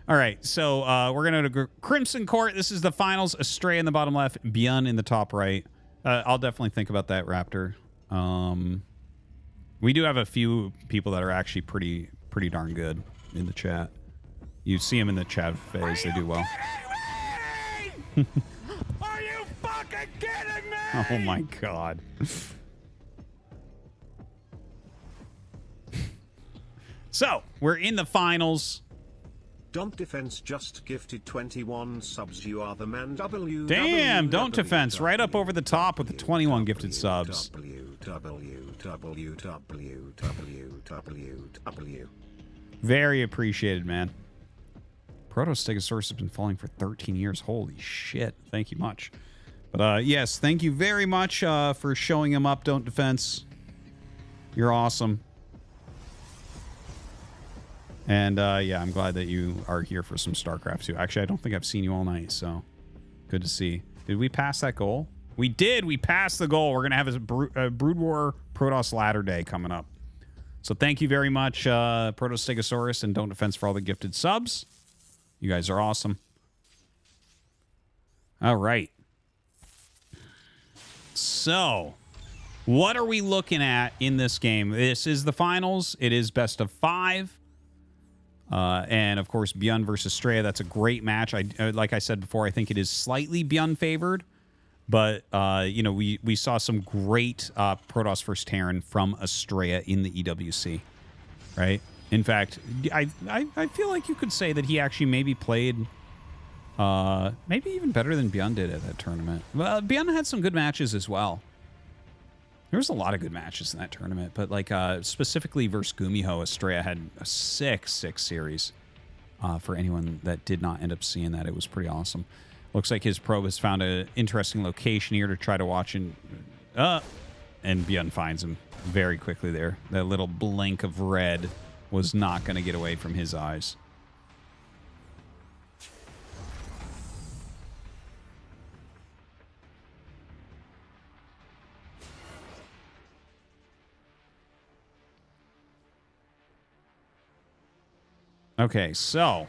All right, so we're going to go Crimson Court. This is the finals. Astrea in the bottom left, Byun in the top right. I'll definitely think about that, Raptor. We do have a few people that are actually pretty darn good in the chat. You see them in the chat phase. They do well. Are you fucking kidding me? Oh, my God. So, we're in the finals. Don't Defense just gifted 21 subs. You are the man. Damn, Don't Defense right up over the top with the 21 gifted subs. Very appreciated, man. Proto-Stegosaurus has been falling for 13 years. Holy shit. Thank you much. But yes, thank you very much for showing him up, Don't Defense. You're awesome. And yeah, I'm glad that you are here for some StarCraft too. Actually, I don't think I've seen you all night, so good to see. Did we pass that goal? We did. We passed the goal. We're going to have a Brood War Protoss Ladder Day coming up. So thank you very much, Proto-Stegosaurus and Don't Defense, for all the gifted subs. You guys are awesome. All right. So, what are we looking at in this game? This is the finals. It is best of 5. And, of course, Byun versus Astrea. That's a great match. Like I said before, I think it is slightly Byun favored. But, you know, we saw some great Protoss vs. Terran from Astrea in the EWC. Right? In fact, I feel like you could say that he actually maybe played maybe even better than Byun did at that tournament. Well, Byun had some good matches as well. There was a lot of good matches in that tournament, but like specifically versus Gumiho, Astrea had a 6-6 series. For anyone that did not end up seeing that, it was pretty awesome. Looks like his probe has found an interesting location here to try to watch, and Byun finds him very quickly there. That little blink of red was not going to get away from his eyes. Okay, so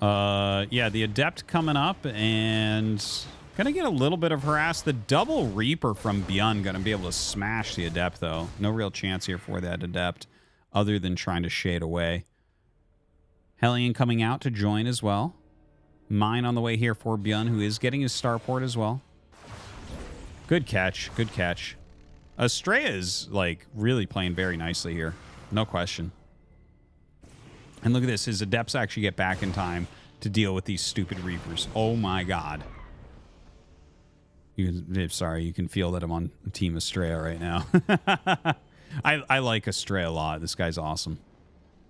yeah, the Adept coming up, and gonna get a little bit of harass. The double Reaper from Byun gonna be able to smash the Adept, though. No real chance here for that Adept, other than trying to shade away. Hellion coming out to join as well. Mine on the way here for Byun, who is getting his starport as well. Good catch, good catch. Astrea is, like, really playing very nicely here. No question. And look at this. His Adepts actually get back in time to deal with these stupid Reapers. Oh, my God. Sorry, you can feel that I'm on Team Astrea right now. I like Astrea a lot. This guy's awesome.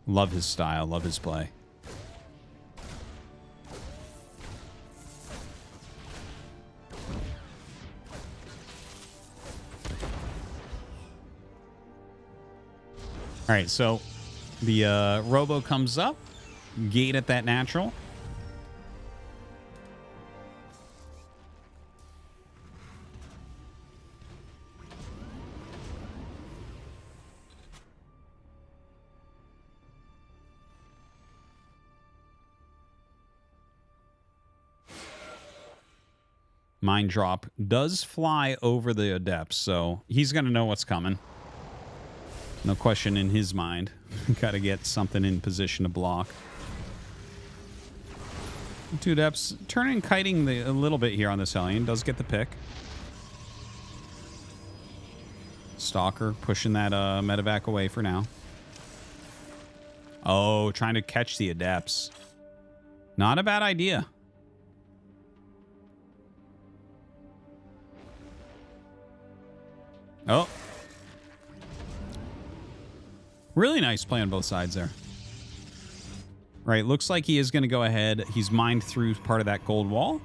Love his style. Love his play. All right, so the Robo comes up. Gate at that natural. Mine drop does fly over the Adepts, so he's going to know what's coming. No question in his mind. Got to get something in position to block. Two Adepts turning kiting a little bit here on this Hellion. Does get the pick. Stalker pushing that medevac away for now. Oh, trying to catch the Adepts. Not a bad idea. Oh. Really nice play on both sides there. Right, looks like he is going to go ahead. He's mined through part of that gold wall.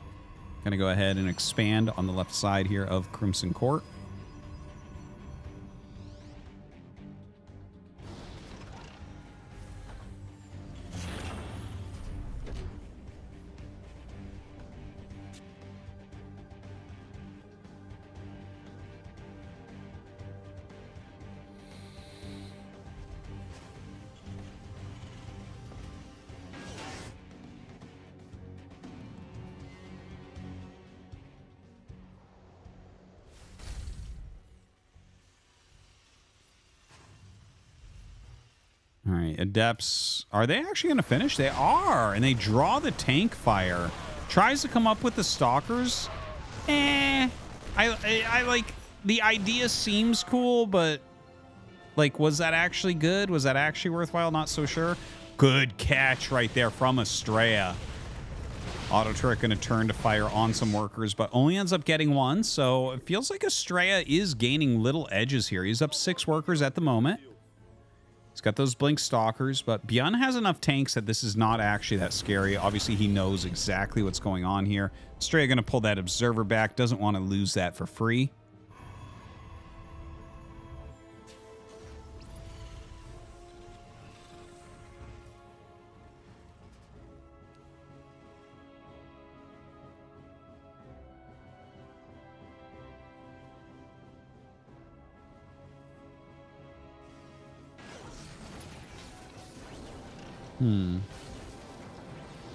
Going to go ahead and expand on the left side here of Crimson Court. All right, Adepts. Are they actually going to finish? They are. And they draw the tank fire. Tries to come up with the stalkers. I like, the idea seems cool, but like, was that actually good? Was that actually worthwhile? Not so sure. Good catch right there from Astrea. Auto turret going to turn to fire on some workers, but only ends up getting one. So it feels like Astrea is gaining little edges here. He's up 6 workers at the moment. He's got those blink stalkers, but Byun has enough tanks that this is not actually that scary. Obviously, he knows exactly what's going on here. Astrea going to pull that observer back. Doesn't want to lose that for free.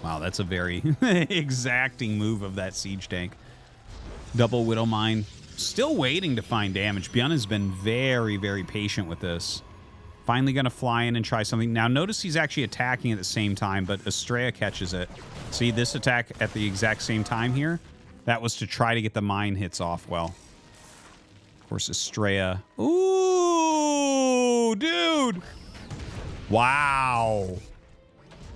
Wow, that's a very exacting move of that siege tank. Double Widow Mine. Still waiting to find damage. Byun has been very, very patient with this. Finally going to fly in and try something. Now, notice he's actually attacking at the same time, but Astrea catches it. See, this attack at the exact same time here? That was to try to get the mine hits off well. Of course, Astrea. Ooh, dude. Wow.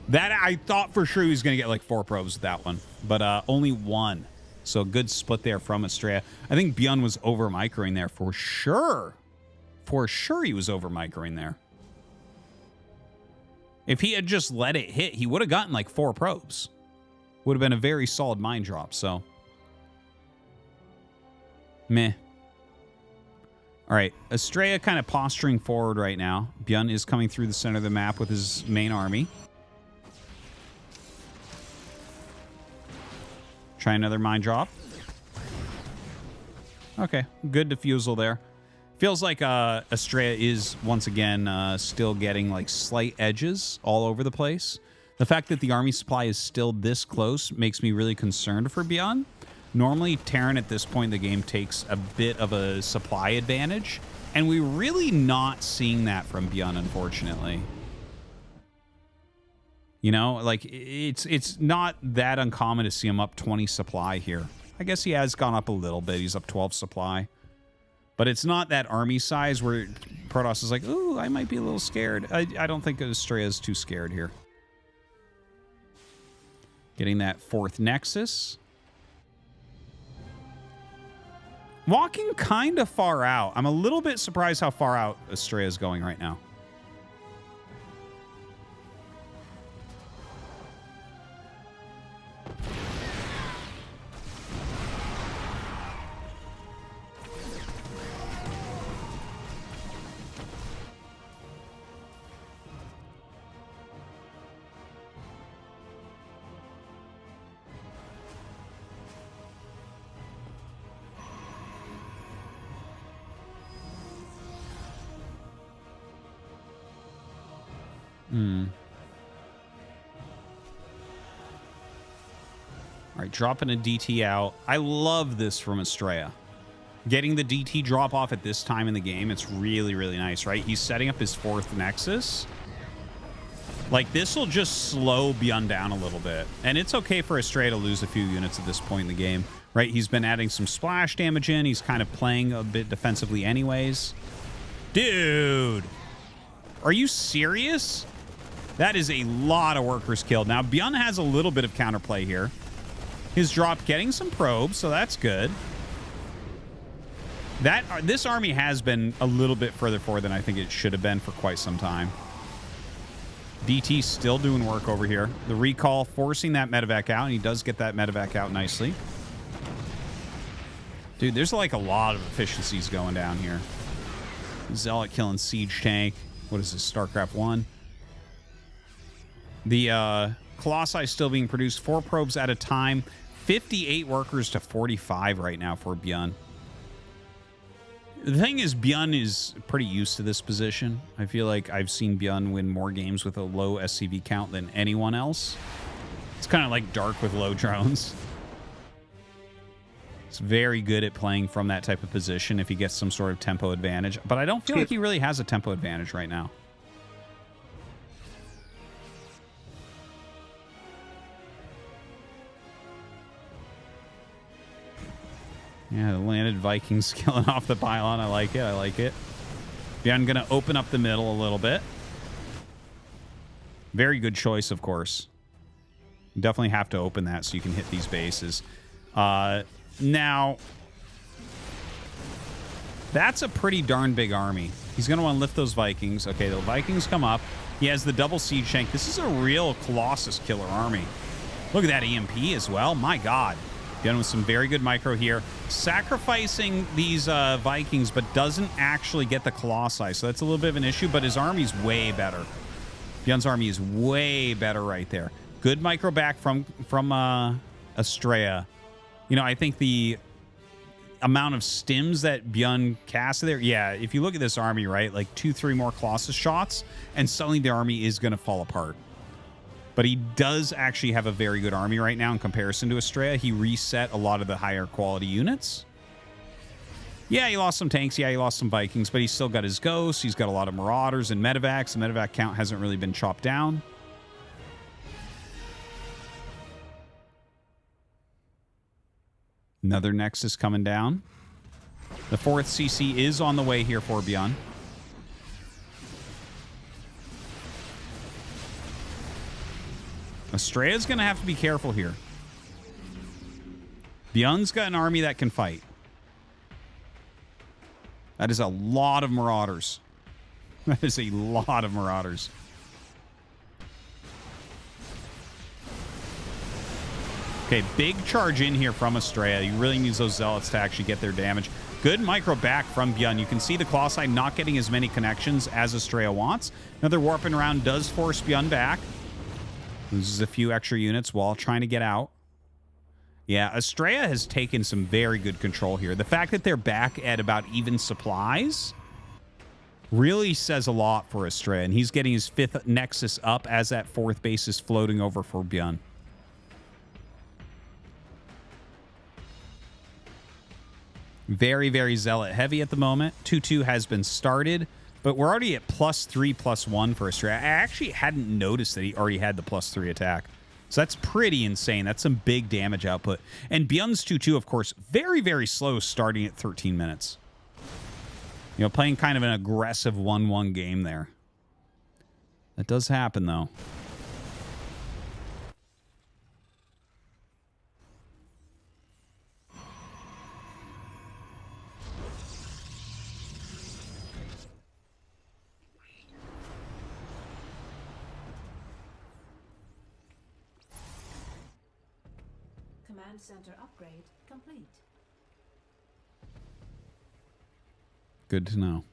That, I thought for sure he was going to get like 4 probes with that one, but only 1. So a good split there from Astrea. I think Byun was over microing there for sure. For sure he was over microing there. If he had just let it hit, he would have gotten like 4 probes. Would have been a very solid mine drop, so. Meh. All right, Astrea kind of posturing forward right now. Byun is coming through the center of the map with his main army. Try another mine drop. Okay, good defusal there. Feels like Astrea is, once again, still getting like slight edges all over the place. The fact that the army supply is still this close makes me really concerned for Byun. Normally, Terran at this point in the game takes a bit of a supply advantage, and we're really not seeing that from Byun, unfortunately. You know, like, it's not that uncommon to see him up 20 supply here. I guess he has gone up a little bit. He's up 12 supply. But it's not that army size where Protoss is like, ooh, I might be a little scared. I don't think Astrea is too scared here. Getting that 4th Nexus. Walking kind of far out. I'm a little bit surprised how far out Astrea is going right now. All right, dropping a DT out. I love this from Astrea. Getting the DT drop off at this time in the game, it's really, really nice, right? He's setting up his 4th Nexus. Like, this will just slow Byun down a little bit. And it's okay for Astrea to lose a few units at this point in the game, right? He's been adding some splash damage in. He's kind of playing a bit defensively anyways. Dude, are you serious? That is a lot of workers killed. Now, Byun has a little bit of counterplay here. His drop getting some probes, so that's good. This army has been a little bit further forward than I think it should have been for quite some time. DT still doing work over here. The recall forcing that medevac out, and he does get that medevac out nicely. Dude, there's like a lot of efficiencies going down here. Zealot killing siege tank. What is this, StarCraft 1? The Colossi still being produced 4 probes at a time. 58 workers to 45 right now for Byun. The thing is, Byun is pretty used to this position. I feel like I've seen Byun win more games with a low SCV count than anyone else. It's kind of like Dark with low drones. He's very good at playing from that type of position if he gets some sort of tempo advantage. But I don't feel like he really has a tempo advantage right now. Yeah, the landed Vikings killing off the pylon. I like it. I like it. Yeah, I'm going to open up the middle a little bit. Very good choice, of course. You definitely have to open that so you can hit these bases. Now, that's a pretty darn big army. He's going to want to lift those Vikings. Okay, the Vikings come up. He has the double siege tank. This is a real Colossus killer army. Look at that EMP as well. My God. Done with some very good micro here. Sacrificing these Vikings, but doesn't actually get the Colossi. So that's a little bit of an issue, but his army's way better. Byun's army is way better right there. Good micro back from Astrea. You know, I think the amount of stims that Byun casted there, yeah, if you look at this army, right, like 2-3 more Colossus shots, and suddenly the army is going to fall apart. But he does actually have a very good army right now in comparison to Astrea. He reset a lot of the higher quality units. Yeah, he lost some tanks. Yeah, he lost some Vikings, but he's still got his ghosts. He's got a lot of Marauders and Medevacs. The Medevac count hasn't really been chopped down. Another Nexus coming down. The 4th CC is on the way here for Byun. Astrea's going to have to be careful here. Byun's got an army that can fight. That is a lot of Marauders. That is a lot of Marauders. Okay, big charge in here from Astrea. You really need those Zealots to actually get their damage. Good micro back from Byun. You can see the Colossi not getting as many connections as Astrea wants. Another warping around does force Byun back. Loses a few extra units while trying to get out. Yeah, Astrea has taken some very good control here. The fact that they're back at about even supplies really says a lot for Astrea. And he's getting his 5th Nexus up as that 4th base is floating over for Byun. Very, very Zealot heavy at the moment. 2-2 has been started. But we're already at +3/+1 for Astrea. I actually hadn't noticed that he already had the +3 attack. So that's pretty insane. That's some big damage output. And Byun's 2-2, of course, very, very slow starting at 13 minutes. You know, playing kind of an aggressive 1-1 game there. That does happen, though. Center upgrade complete. Good to know.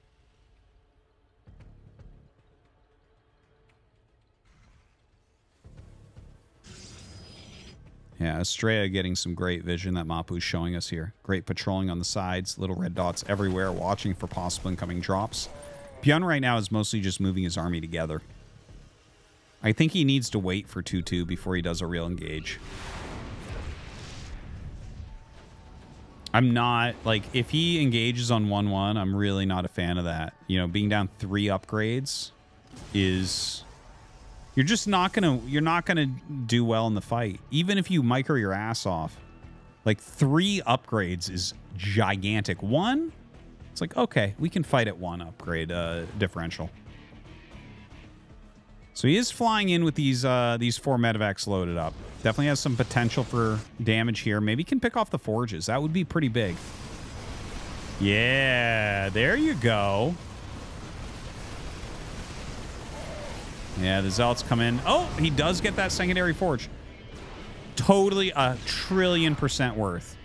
Yeah, Astrea getting some great vision that Mapu's showing us here. Great patrolling on the sides, little red dots everywhere, watching for possible incoming drops. Byun right now is mostly just moving his army together. I think he needs to wait for 2-2 before he does a real engage. I'm not, like, if he engages on 1-1, I'm really not a fan of that. You know, being down 3 upgrades is... You're just not gonna, you're not gonna do well in the fight. Even if you micro your ass off. Like, 3 upgrades is gigantic. 1, it's like, okay, we can fight at 1 upgrade differential. So he is flying in with these 4 medevacs loaded up. Definitely has some potential for damage here. Maybe he can pick off the forges. That would be pretty big. Yeah, there you go. Yeah, the Zealots come in. Oh, he does get that secondary forge. Totally a trillion% worth.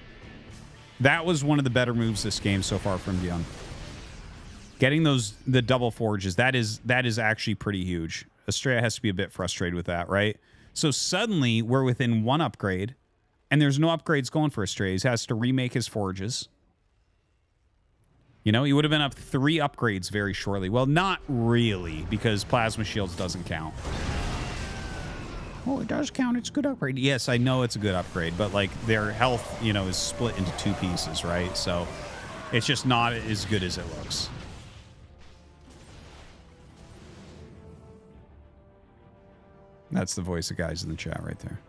That was one of the better moves this game so far from Byun. Getting the double forges, that is actually pretty huge. Astrea has to be a bit frustrated with that, right? So suddenly we're within 1 upgrade, and there's no upgrades going for Astrea. He has to remake his forges. You know, he would have been up 3 upgrades very shortly. Well, not really, because Plasma Shields doesn't count. Oh, it does count. It's a good upgrade. Yes, I know it's a good upgrade, but, like, their health, you know, is split into 2 pieces, right? So it's just not as good as it looks. That's the voice of guys in the chat right there.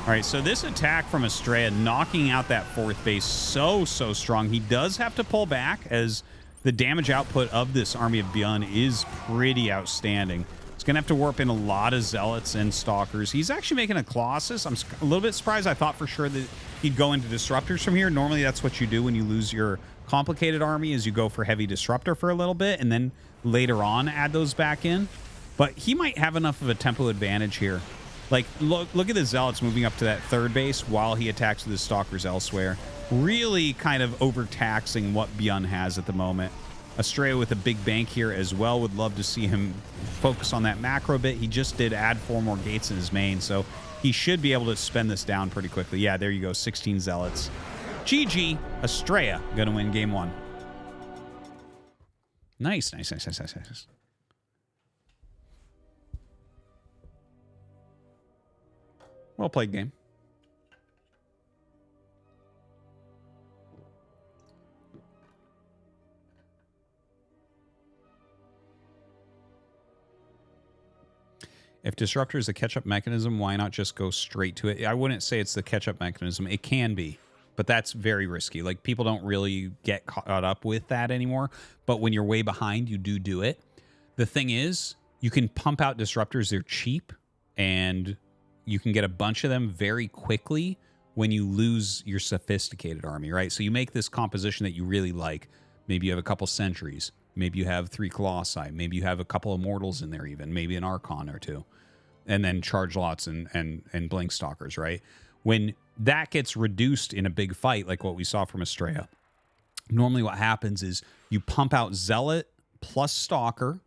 All right, so this attack from Astrea, knocking out that fourth base so strong. He does have to pull back as the damage output of this army of Byun is pretty outstanding. He's going to have to warp in a lot of Zealots and Stalkers. He's actually making a Colossus. I'm a little bit surprised. I thought for sure that he'd go into Disruptors from here. Normally, that's what you do when you lose your complicated army is you go for heavy Disruptor for a little bit and then later on add those back in. But he might have enough of a tempo advantage here. Like, look at the Zealots moving up to that third base while he attacks with his Stalkers elsewhere. Really kind of overtaxing what Byun has at the moment. Astrea with a big bank here as well. Would love to see him focus on that macro bit. He just did add 4 more gates in his main, so he should be able to spend this down pretty quickly. Yeah, there you go. 16 Zealots. GG. Astrea going to win game 1. Nice. Well played game. If Disruptor is a catch-up mechanism, why not just go straight to it? I wouldn't say it's the catch-up mechanism. It can be, but that's very risky. Like, people don't really get caught up with that anymore. But when you're way behind, you do it. The thing is, you can pump out Disruptors. They're cheap, and you can get a bunch of them very quickly when you lose your sophisticated army, right? So you make this composition that you really like. Maybe you have a couple Sentries. Maybe you have 3 Colossi. Maybe you have a couple Immortals in there even. Maybe an Archon or 2. And then Charge Lots and Blink Stalkers, right? When that gets reduced in a big fight, like what we saw from Astrea, normally what happens is you pump out Zealot plus Stalker,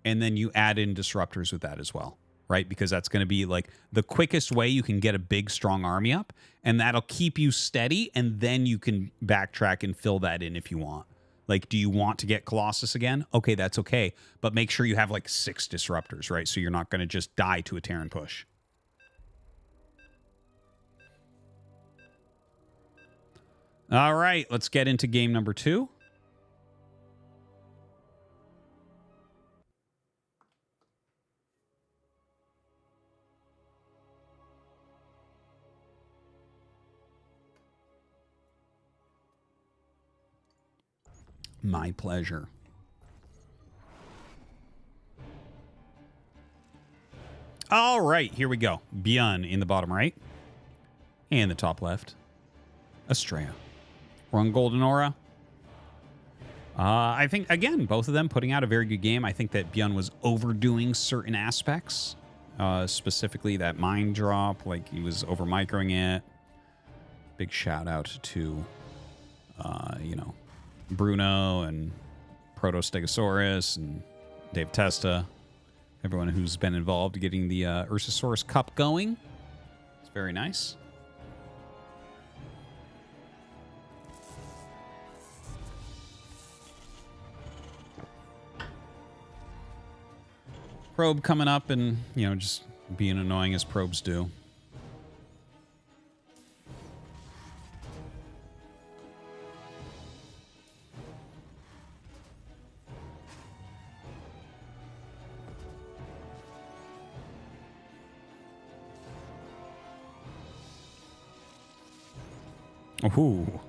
and then you add in Disruptors with that as well. Right? Because that's going to be like the quickest way you can get a big, strong army up, and that'll keep you steady, and then you can backtrack and fill that in if you want. Like, do you want to get Colossus again? Okay, that's okay. But make sure you have like 6 Disruptors, right? So you're not going to just die to a Terran push. All right, let's get into game number 2. My pleasure. All right, here we go. Byun in the bottom right. And the top left. Astrea. We're on Golden Aura. I think, again, both of them putting out a very good game. I think that Byun was overdoing certain aspects. Specifically that mind drop. Like, he was over-microing it. Big shout out to, Bruno and Proto-Stegosaurus and Dave Testa, everyone who's been involved getting the Ursasaurus Cup going. It's very nice. Probe coming up and, just being annoying as probes do. Ooh.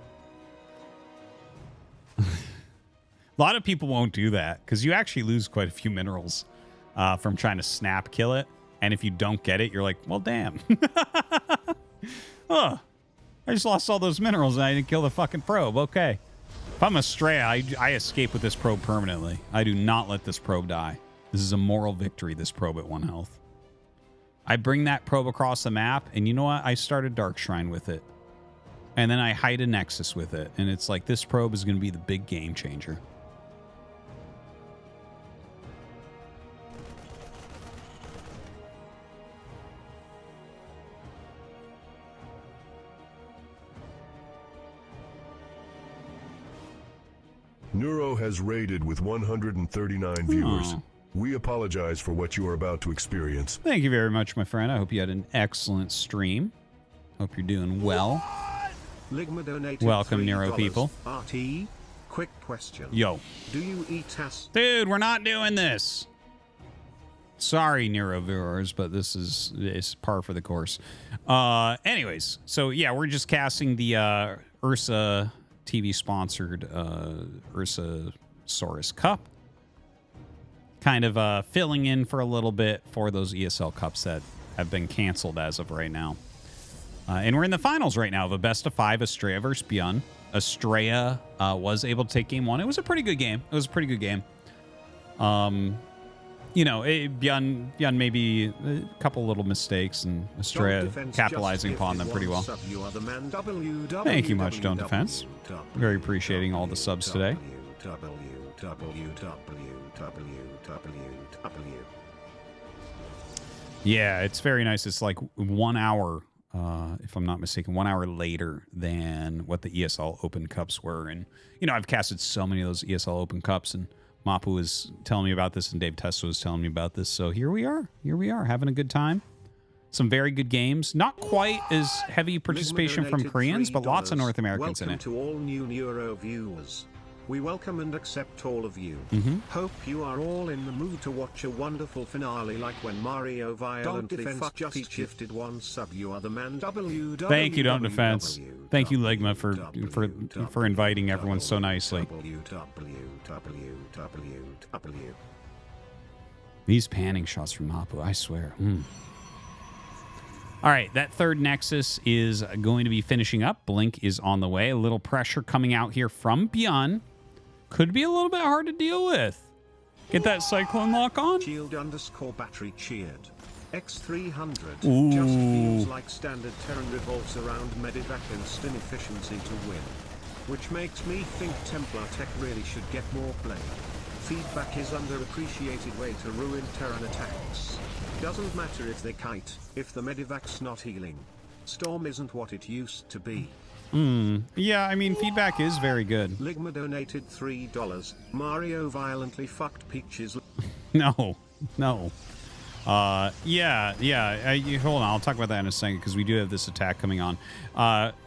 A lot of people won't do that because you actually lose quite a few minerals from trying to snap kill it. And if you don't get it, you're like, well, damn. Oh, I just lost all those minerals and I didn't kill the fucking probe. Okay. If I'm Astrea, I escape with this probe permanently. I do not let this probe die. This is a moral victory, this probe at 1 health. I bring that probe across the map, and you know what? I start a Dark Shrine with it. And then I hide a Nexus with it. And it's like, this probe is going to be the big game changer. Neuro has raided with 139 viewers. Oh. We apologize for what you are about to experience. Thank you very much, my friend. I hope you had an excellent stream. Hope you're doing well. Ligma donated Welcome, Nero $3. people. RT, quick question. Yo. Do you eat ass? Dude, we're not doing this. Sorry, Nero viewers, but this is par for the course. Anyways, so yeah, we're just casting the Ursa TV sponsored Ursasaurus Cup. Kind of filling in for a little bit for those ESL Cups that have been canceled as of right now. And we're in the finals right now of a best of 5 Astrea versus Byun. Astrea was able to take game 1. It was a pretty good game. It was a pretty good game. You know, Byun maybe a couple little mistakes and Astrea capitalizing upon them pretty well. Thank you much, Don't Defense. Very appreciating all the subs today. Yeah, it's very nice. It's like 1 hour, if I'm not mistaken, 1 hour later than what the ESL Open Cups were. And, you know, I've casted so many of those ESL Open Cups, and Mapu was telling me about this, and Dave Testa was telling me about this. So here we are. Here we are, having a good time. Some very good games. Not quite as heavy participation from Koreans, but lots of North Americans in it. Welcome to all new Euro viewers. We welcome and accept all of you. Hope you are all in the mood to watch a wonderful finale like when Mario violently just gifted 1 sub. You are the man. Thank you, Don't Defense. Thank you, Legma, for inviting everyone so nicely. These panning shots from Mapu, I swear. All right, that third Nexus is going to be finishing up. Blink is on the way. A little pressure coming out here from Byun. Could be a little bit hard to deal with. Get that Cyclone lock on. Shield_battery cheered. X300 Ooh. just feels like standard Terran revolves around Medivac instant efficiency to win. Which makes me think Templar Tech really should get more play. Feedback is underappreciated way to ruin Terran attacks. Doesn't matter if they kite, if the Medivac's not healing. Storm isn't what it used to be. Yeah, I mean, feedback is very good. Ligma donated $3. Mario violently fucked Peaches. No. Yeah. Hold on, I'll talk about that in a second because we do have this attack coming on.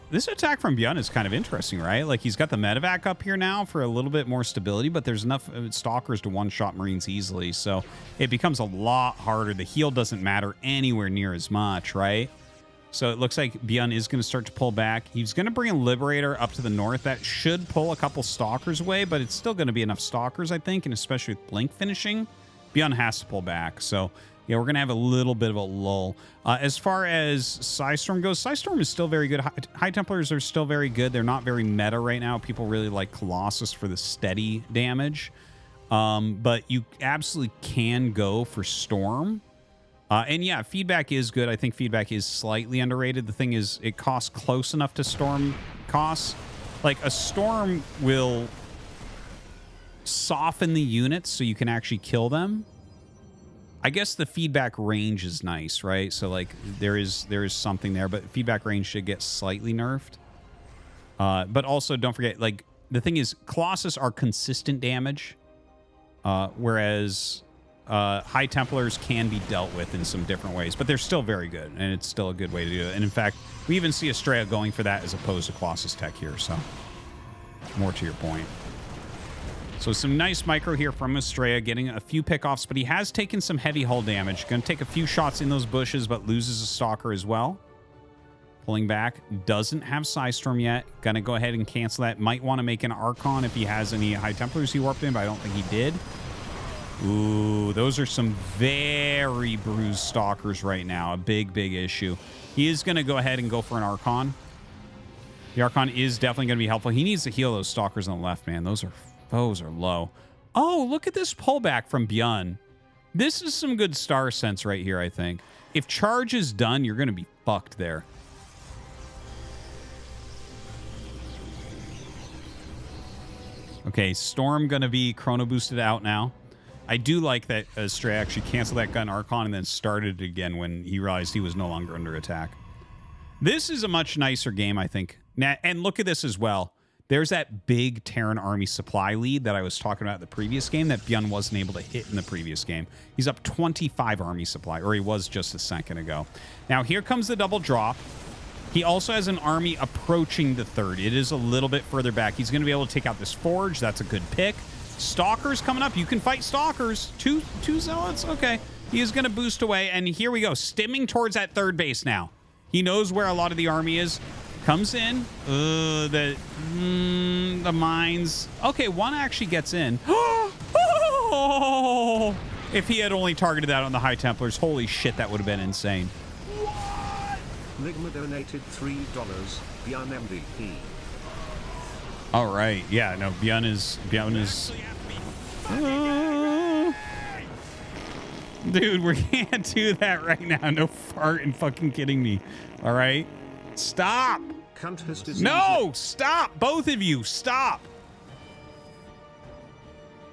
This attack from Byun is kind of interesting, right? Like, he's got the medevac up here now for a little bit more stability, but there's enough stalkers to one-shot Marines easily, so it becomes a lot harder. The heal doesn't matter anywhere near as much, right? So it looks like Byun is going to start to pull back. He's going to bring a Liberator up to the north. That should pull a couple stalkers away, but it's still going to be enough stalkers, I think, and especially with Blink finishing, Byun has to pull back. So yeah, we're going to have a little bit of a lull. As far as Psystorm goes, Psystorm is still very good. High Templars are still very good. They're not very meta right now. People really like Colossus for the steady damage. But you absolutely can go for Storm. And yeah, feedback is good. I think feedback is slightly underrated. The thing is, it costs close enough to Storm costs. Like, a Storm will soften the units so you can actually kill them. I guess the feedback range is nice, right? So, like, there is something there, but feedback range should get slightly nerfed. But also, don't forget, like, the thing is, Colossus are consistent damage, whereas High Templars can be dealt with in some different ways, but they're still very good, and it's still a good way to do it. And in fact, we even see Astrea going for that as opposed to Colossus Tech here, so more to your point. So some nice micro here from Astrea, getting a few pickoffs, but he has taken some heavy hull damage. Going to take a few shots in those bushes, but loses a Stalker as well. Pulling back, doesn't have Psystorm yet. Going to go ahead and cancel that. Might want to make an Archon if he has any High Templars he warped in, but I don't think he did. Ooh, those are some very bruised Stalkers right now. A big, big issue. He is going to go ahead and go for an Archon. The Archon is definitely going to be helpful. He needs to heal those Stalkers on the left, man. Those are low. Oh, look at this pullback from Byun. This is some good star sense right here, I think. If charge is done, you're going to be fucked there. Okay, Storm going to be chrono boosted out now. I do like that Astrea actually canceled that gun Archon and then started it again when he realized he was no longer under attack. This is a much nicer game, I think. Now, and look at this as well. There's that big Terran army supply lead that I was talking about in the previous game that Byun wasn't able to hit in the previous game. He's up 25 army supply, or he was just a second ago. Now, here comes the double drop. He also has an army approaching the third. It is a little bit further back. He's going to be able to take out this Forge. That's a good pick. Stalkers coming up. You can fight Stalkers. Two Zealots? Okay. He is going to boost away, and here we go. Stimming towards that third base now. He knows where a lot of the army is. Comes in. The mines. Okay, one actually gets in. Oh! If he had only targeted that on the High Templars, holy shit, that would have been insane. Ligma donated $3. Byun MVP. All right. Yeah, no, Byun is... Dude, we can't do that right now. No farting fucking kidding me. All right? Stop. Cunt has disease. No, stop. Both of you, stop.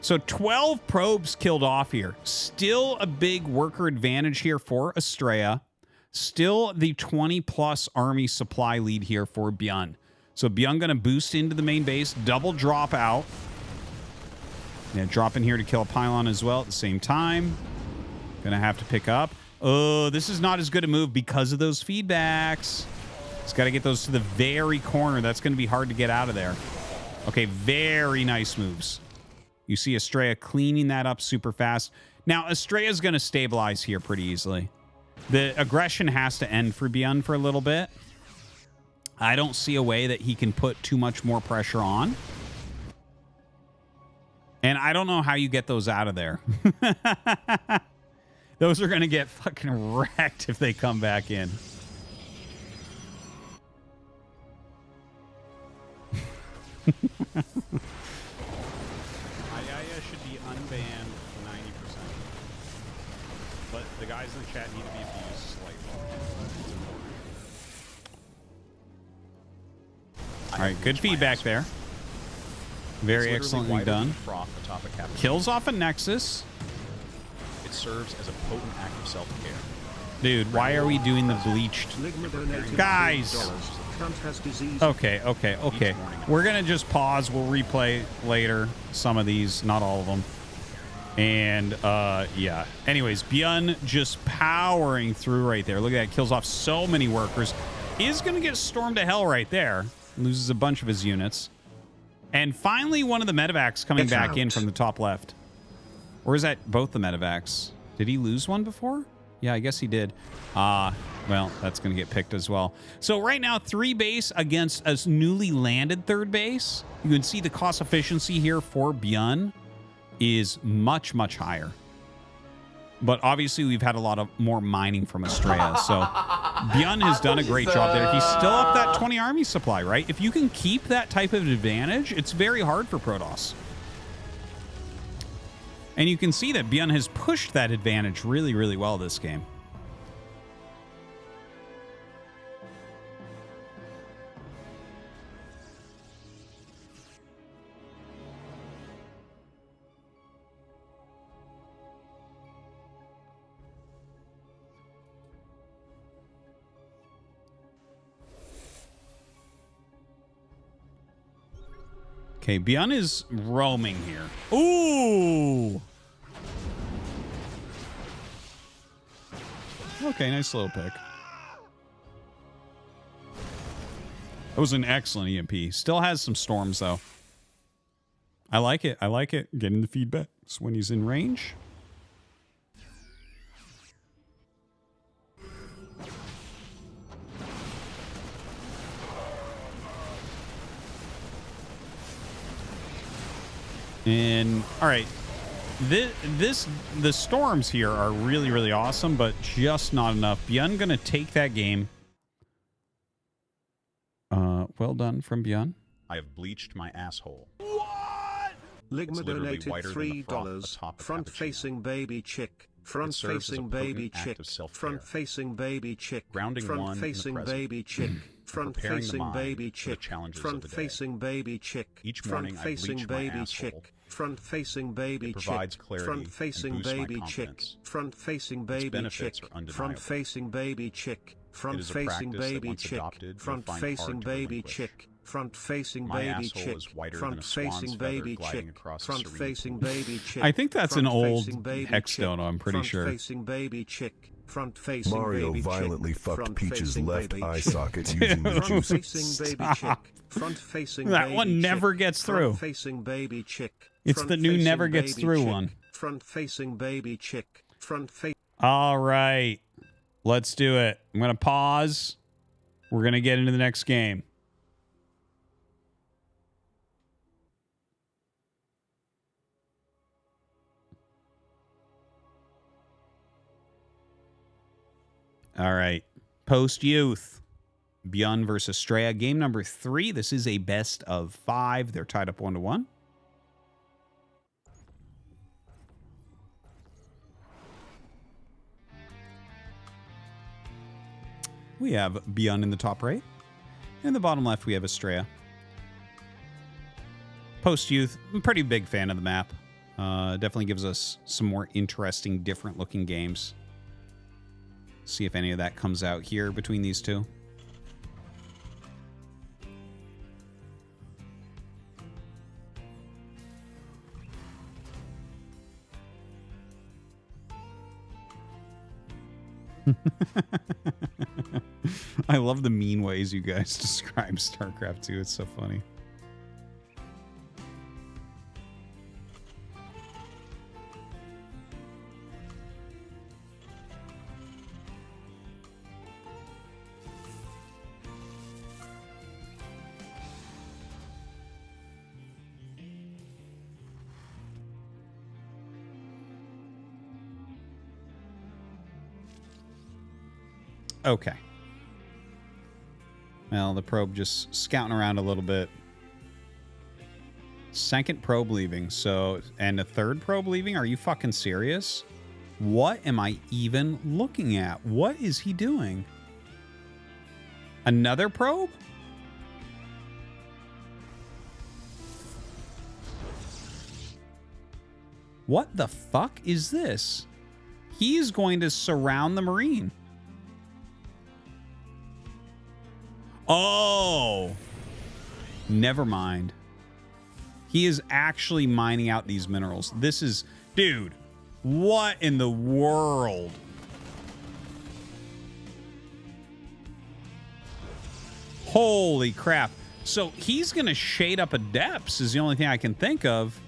So 12 probes killed off here. Still a big worker advantage here for Astrea. Still the 20-plus army supply lead here for Byun. So Byun going to boost into the main base, double drop out. Yeah, drop in here to kill a pylon as well at the same time. Going to have to pick up. Oh, this is not as good a move because of those feedbacks. It's got to get those to the very corner. That's going to be hard to get out of there. Okay, very nice moves. You see Astrea cleaning that up super fast. Now, Astrea's going to stabilize here pretty easily. The aggression has to end for Byun for a little bit. I don't see a way that he can put too much more pressure on. And I don't know how you get those out of there. Those are going to get fucking wrecked if they come back in. Ayaya should be unbanned 90%. But the guys in the chat need to be abused slightly. All right, good feedback there. Very excellently done. Kills off a Nexus. It serves as a potent act of self-care. Dude, why are we doing the bleached? Guys! Okay. We're going to just pause. We'll replay later some of these, not all of them. And, yeah. Anyways, Byun just powering through right there. Look at that. Kills off so many workers. Is going to get stormed to hell right there. Loses a bunch of his units. And finally, one of the medevacs coming back in from the top left. Or is that both the medevacs? Did he lose one before? Yeah, I guess he did. Well, that's going to get picked as well. So right now, 3 base against a newly landed 3rd base. You can see the cost efficiency here for Byun is much, much higher. But obviously, we've had a lot of more mining from Astrea. So Byun has done a great job there. He's still up that 20 army supply, right? If you can keep that type of advantage, it's very hard for Protoss. And you can see that Byun has pushed that advantage really, really well this game. Okay, Byun is roaming here. Ooh! Okay, nice little pick. That was an excellent EMP. Still has some storms, though. I like it. I like it. Getting the feedback when he's in range. And all right, the storms here are really, really awesome, but just not enough. Byun gonna take that game. Well done from Byun. I have bleached my asshole. What? Ligma donated $3. Front-facing baby chick. Front-facing baby chick. Front-facing baby chick. Front-facing baby chick. Front-facing baby chick. Front-facing baby chick. Each morning I bleach my asshole. Front-facing baby chick. Front-facing baby chick. Front-facing baby chick. Front-facing baby chick. Front-facing baby chick. Front-facing baby chick. Front-facing baby chick. Front-facing baby chick. Front-facing baby chick. I think that's an old hex dono, I'm pretty sure. Front-facing baby chick. Front-facing Mario baby violently chick. fucked Peach's Front-facing left baby eye chick. socket using the juice. Front-facing baby chick. Front-facing That baby one never chick. gets through. Front-facing baby chick. It's the new never gets through one. Front-facing baby chick. Front-facing All right. Let's do it. I'm going to pause. We're going to get into the next game. All right. Post Youth. Byun versus Astrea. Game number 3. This is a best of 5. They're tied up 1-1. We have Byun in the top right. In the bottom left, we have Astrea. Post Youth. I'm a pretty big fan of the map. Definitely gives us some more interesting, different looking games. See if any of that comes out here between these two. I love the mean ways you guys describe StarCraft 2. It's so funny. Okay. Well, the probe just scouting around a little bit. Second probe leaving, so... And a third probe leaving? Are you fucking serious? What am I even looking at? What is he doing? Another probe? What the fuck is this? He is going to surround the Marine. Oh, never mind. He is actually mining out these minerals. This is, dude, what in the world? Holy crap. So he's going to shade up a depths is the only thing I can think of.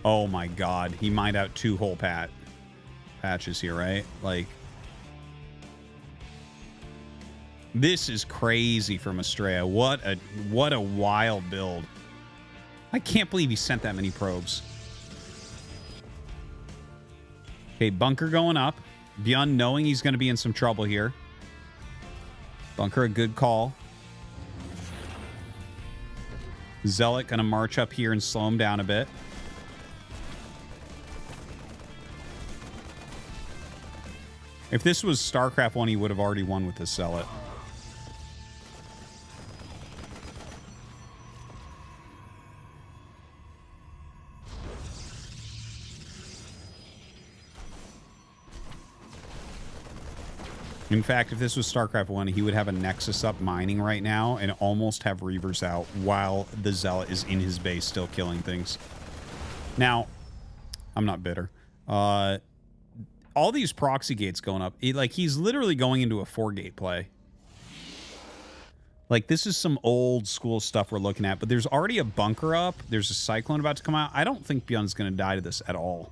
Oh my God. He mined out 2 whole patches here, right? Like, this is crazy from Astrea. What a wild build. I can't believe he sent that many probes. Okay, bunker going up. Byun knowing he's going to be in some trouble here. Bunker, a good call. Zealot going to march up here and slow him down a bit. If this was StarCraft 1, he would have already won with this Zealot. In fact, if this was StarCraft 1, he would have a Nexus up mining right now and almost have Reavers out while the Zealot is in his base still killing things. Now, I'm not bitter. All these proxy gates going up, he's literally going into a 4-gate play. Like, this is some old school stuff we're looking at, but there's already a bunker up. There's a Cyclone about to come out. I don't think Byun's going to die to this at all.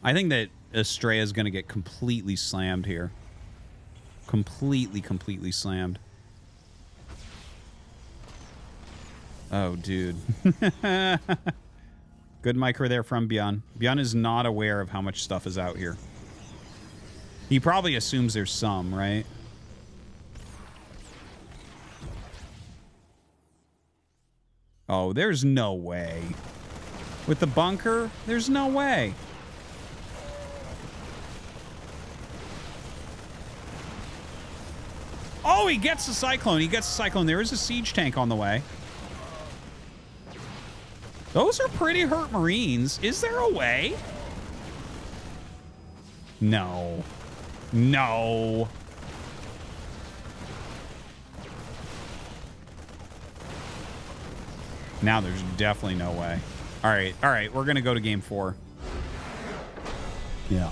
I think that Astrea is going to get completely slammed here. Completely slammed. Oh, dude. Good micro there from Byun. Byun is not aware of how much stuff is out here. He probably assumes there's some, right? Oh, there's no way. With the bunker, there's no way. Oh, he gets the Cyclone. He gets the Cyclone. There is a siege tank on the way. Those are pretty hurt Marines. Is there a way? No. No. Now there's definitely no way. All right. We're going to go to game 4. Yeah.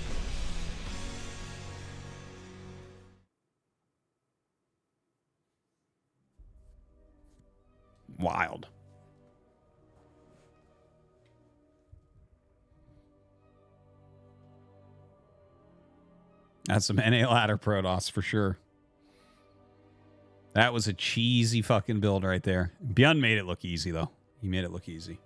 Wild. That's some NA ladder Protoss for sure. That was a cheesy fucking build right there. Byun made it look easy, though. He made it look easy.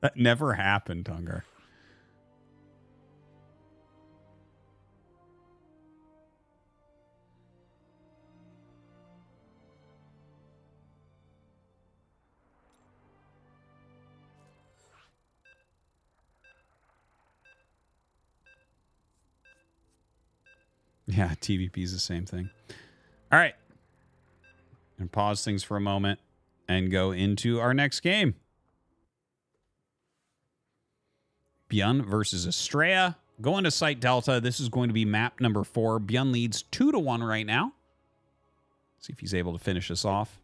That never happened, Tungar. Yeah, TVP is the same thing. All right. And pause things for a moment and go into our next game. Byun versus Astrea. Going to Site Delta. This is going to be map number 4. Byun leads 2-1 right now. See if he's able to finish this off.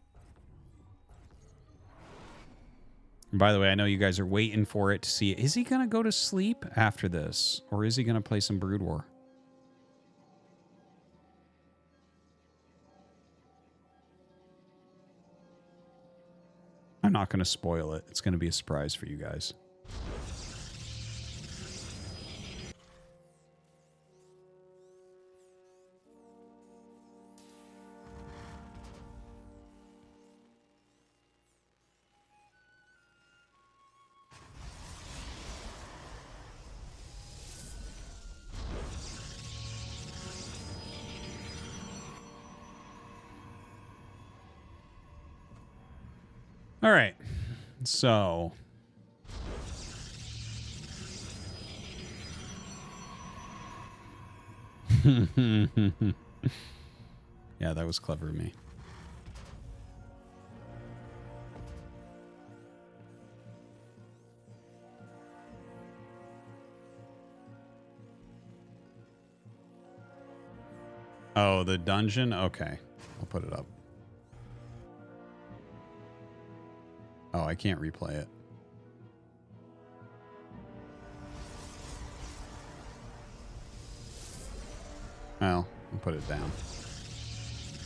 And by the way, I know you guys are waiting for it to see. Is he going to go to sleep after this? Or is he going to play some Brood War? I'm not going to spoil it. It's going to be a surprise for you guys. All right, so yeah, that was clever of me. Oh, the dungeon? Okay, I'll put it up. Oh, I can't replay it. Well, I'll put it down.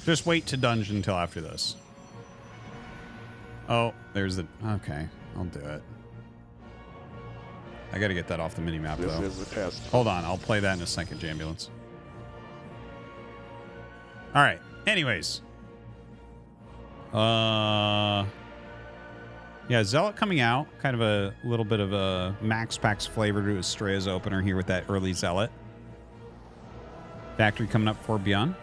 Just wait to dungeon until after this. Oh, there's the... Okay, I'll do it. I gotta get that off the minimap, though. This is a test. Hold on, I'll play that in a second, Jambulance. All right, anyways. Yeah, Zealot coming out. Kind of a little bit of a Max Pax flavor to Astrea's opener here with that early Zealot. Factory coming up for Byun.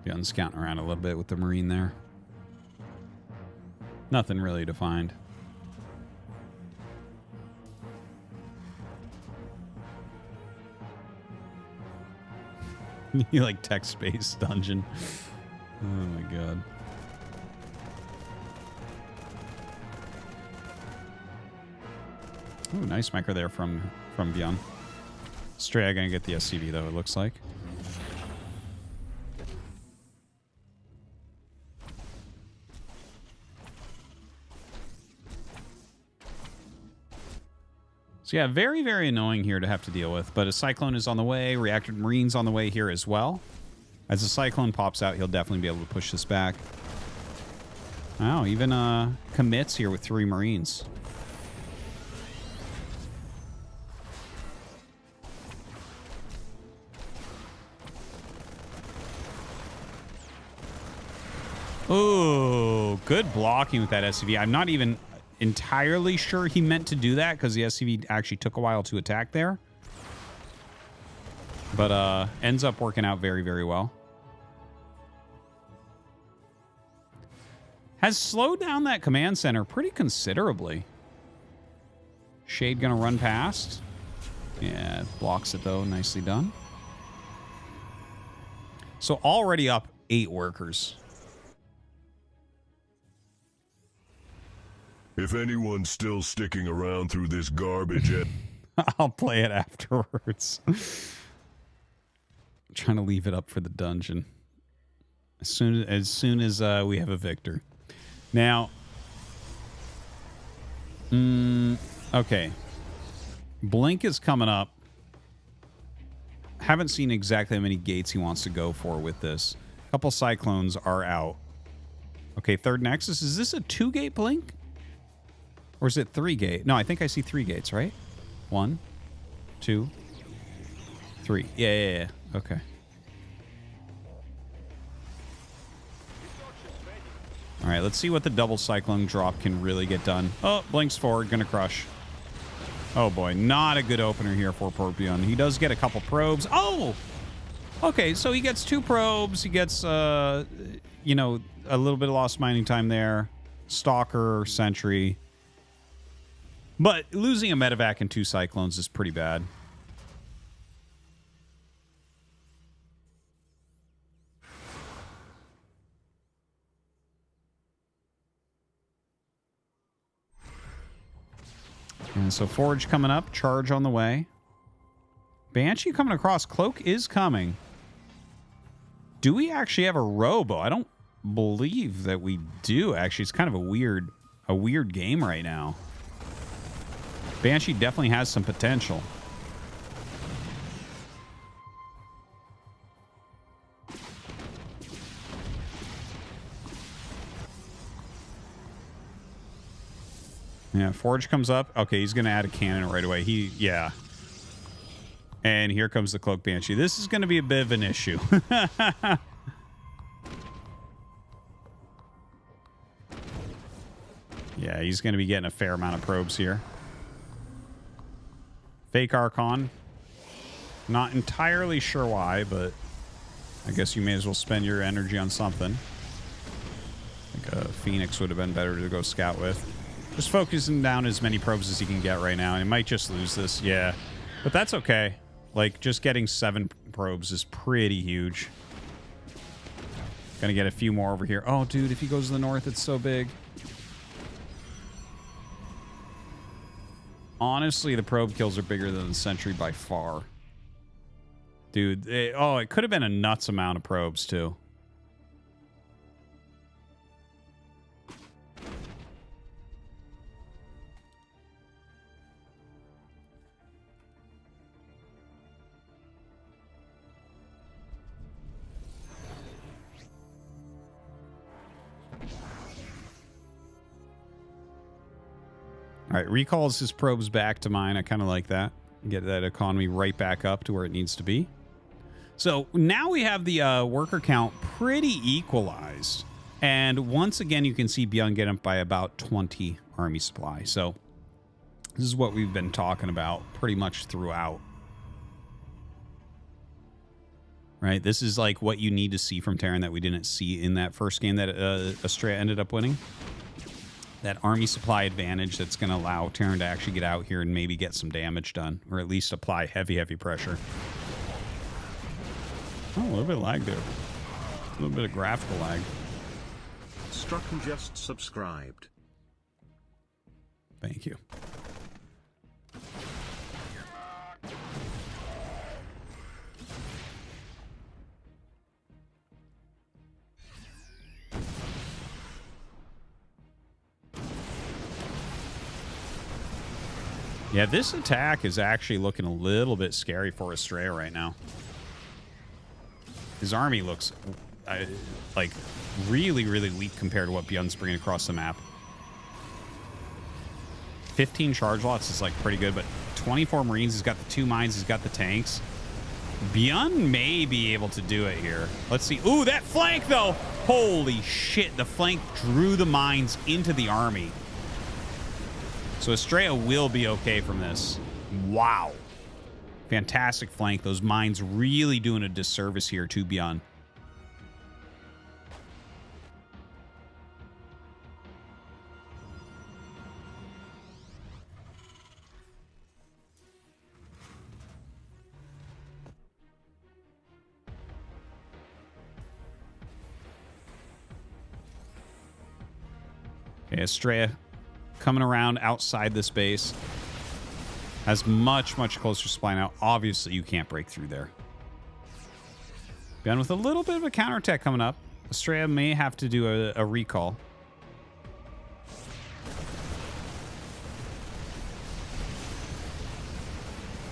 Byun's scouting around a little bit with the Marine there. Nothing really defined. You like text-based dungeon. Oh my god. Ooh, nice micro there from Byun. Astrea gonna get the SCV though, it looks like. So yeah, very, very annoying here to have to deal with. But a Cyclone is on the way. Reactor Marine's on the way here as well. As the Cyclone pops out, he'll definitely be able to push this back. Wow, even commits here with 3 Marines. Ooh, good blocking with that SCV. I'm not even entirely sure he meant to do that because the SCV actually took a while to attack there. But ends up working out very, very well. Has slowed down that command center pretty considerably. Shade gonna run past. Yeah, blocks it though. Nicely done. So already up 8 workers. If anyone's still sticking around through this garbage... I'll play it afterwards. trying to leave it up for the dungeon. As soon as we have a victor. Now, okay. Blink is coming up. Haven't seen exactly how many gates he wants to go for with this. A couple cyclones are out. Okay, third Nexus. Is this a 2-gate Blink? Or is it 3-gate? No, I think I see 3 gates, right? 1, 2, 3. Yeah. Okay. All right, let's see what the double cyclone drop can really get done. Oh, Blink's forward, gonna crush. Oh boy, not a good opener here for Byun. He does get a couple probes. Oh! Okay, so he gets 2 probes. He gets, you know, a little bit of lost mining time there. Stalker, Sentry. But losing a medevac and 2 cyclones is pretty bad. And so Forge coming up, charge on the way. Banshee coming across, Cloak is coming. Do we actually have a Robo? I don't believe that we do, actually. It's kind of a weird game right now. Banshee definitely has some potential. Yeah, Forge comes up. Okay, he's going to add a cannon right away. Yeah. And here comes the Cloak Banshee. This is going to be a bit of an issue. Yeah, he's going to be getting a fair amount of probes here. Fake Archon. Not entirely sure why, but I guess you may as well spend your energy on something. I think a Phoenix would have been better to go scout with. Just focusing down as many probes as he can get right now. And he might just lose this. Yeah. But that's okay. Like, just getting 7 probes is pretty huge. Gonna get a few more over here. Oh, dude, if he goes to the north, it's so big. Honestly, the probe kills are bigger than the Sentry by far. Dude, it could have been a nuts amount of probes, too. All right, recalls his probes back to mine. I kind of like that. Get that economy right back up to where it needs to be. So now we have the worker count pretty equalized. And once again, you can see Byun get up by about 20 army supply. So this is what we've been talking about pretty much throughout. Right? This is like what you need to see from Terran that we didn't see in that first game that Astrea ended up winning. That army supply advantage that's going to allow Terran to actually get out here and maybe get some damage done. Or at least apply heavy pressure. Oh, a little bit of lag there. A little bit of graphical lag. Strucken just subscribed. Thank you. Yeah, this attack is actually looking a little bit scary for Astrea right now. His army looks like really, really weak compared to what Byun's bringing across the map. 15 charge lots is like pretty good, but 24 Marines. He's got the 2 mines. He's got the tanks. Byun may be able to do it here. Let's see. Ooh, that flank though. Holy shit. The flank drew the mines into the army. So Astrea will be okay from this. Wow. Fantastic flank. Those mines really doing a disservice here to Byun. Okay, Astrea coming around outside this base. Has much closer supply now. Obviously, you can't break through there. Byun with a little bit of a counterattack coming up. Astrea may have to do a recall.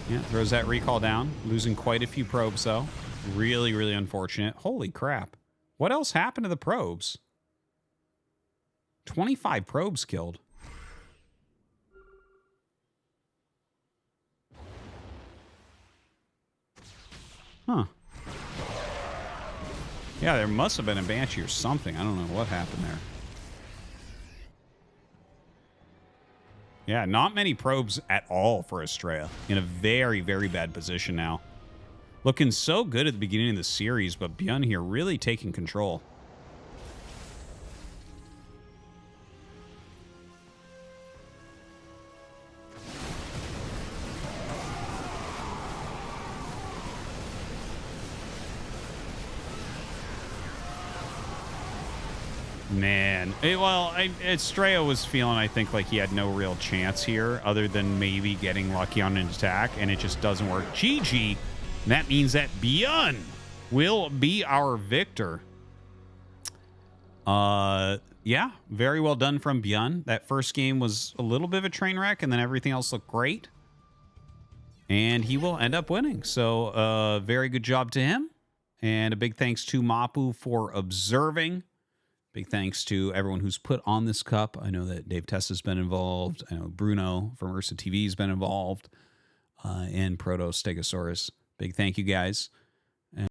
Yeah, throws that recall down. Losing quite a few probes, though. Really, really unfortunate. Holy crap. What else happened to the probes? 25 probes killed. Huh. Yeah, there must have been a Banshee or something. I don't know what happened there. Yeah, not many probes at all for Astrea. In a very, very bad position now. Looking so good at the beginning of the series, but Byun here really taking control. Man, Astrea was feeling, I think, like he had no real chance here other than maybe getting lucky on an attack, and it just doesn't work. GG. And that means that Byun will be our victor. Yeah, very well done from Byun. That first game was a little bit of a train wreck, and then everything else looked great. And he will end up winning. So, very good job to him. And a big thanks to Mapu for observing. Big thanks to everyone who's put on this cup. I know that Dave Tessa's been involved. I know Bruno from Ursa TV has been involved. And Proto Stegosaurus. Big thank you, guys.